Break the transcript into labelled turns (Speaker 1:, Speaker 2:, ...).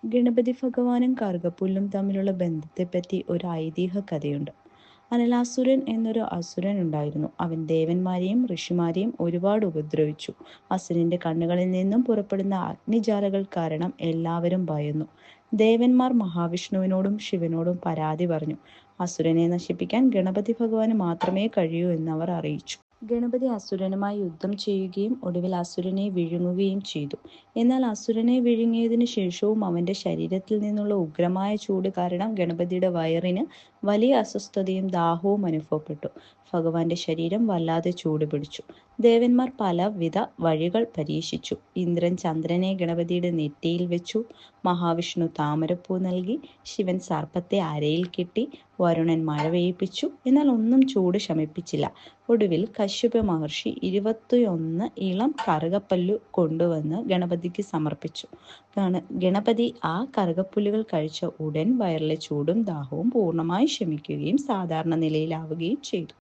Speaker 1: ഗണപതി ഭഗവാനും കറുകപ്പുല്ലും തമ്മിലുള്ള ബന്ധത്തെപ്പറ്റി ഒരു ഐതിഹ്യ കഥയുണ്ട്. അനലാസുരൻ എന്നൊരു അസുരൻ ഉണ്ടായിരുന്നു. അവൻ ദേവന്മാരെയും ഋഷിമാരെയും ഒരുപാട് ഉപദ്രവിച്ചു. അസുരന്റെ കണ്ണുകളിൽ നിന്നും പുറപ്പെടുന്ന അഗ്നിജാലകൾ കാരണം എല്ലാവരും ഭയന്നു. ദേവന്മാർ മഹാവിഷ്ണുവിനോടും ശിവനോടും പരാതി പറഞ്ഞു. അസുരനെ നശിപ്പിക്കാൻ ഗണപതി ഭഗവാന് മാത്രമേ കഴിയൂ എന്നവർ അറിയിച്ചു. ഗണപതി അസുരനുമായി യുദ്ധം ചെയ്യുകയും ഒടുവിൽ അസുരനെ വിഴുങ്ങുകയും ചെയ്തു. എന്നാൽ അസുരനെ വിഴുങ്ങിയതിനു ശേഷവും അവന്റെ ശരീരത്തിൽ നിന്നുള്ള ഉഗ്രമായ ചൂട് കാരണം ഗണപതിയുടെ വയറിന് വലിയ അസ്വസ്ഥതയും ദാഹവും അനുഭവപ്പെട്ടു. ഭഗവാന്റെ ശരീരം വല്ലാതെ ചൂട് പിടിച്ചു. ദേവന്മാർ പലവിധ വഴികൾ പരീക്ഷിച്ചു. ഇന്ദ്രൻ ചന്ദ്രനെ ഗണപതിയുടെ നെറ്റിയിൽ വെച്ചു. മഹാവിഷ്ണു താമരപ്പൂ നൽകി. ശിവൻ സർപ്പത്തെ അരയിൽ കെട്ടി. വരുണൻ മഴ പെയ്യിപ്പിച്ചു. എന്നാൽ ഒന്നും ചൂട് ശമിപ്പിച്ചില്ല. ഒടുവിൽ കശ്യപ മഹർഷി 21 ഇളം കറുകപ്പല്ലു കൊണ്ടുവന്ന് ഗണപതിക്ക് സമർപ്പിച്ചു. ഗണപതി ആ കറുകപ്പുല്ലുകൾ കഴിച്ച ഉടൻ വയറിലെ ചൂടും ദാഹവും പൂർണ്ണമായി ശമിക്കുകയും സാധാരണ നിലയിലാവുകയും ചെയ്തു.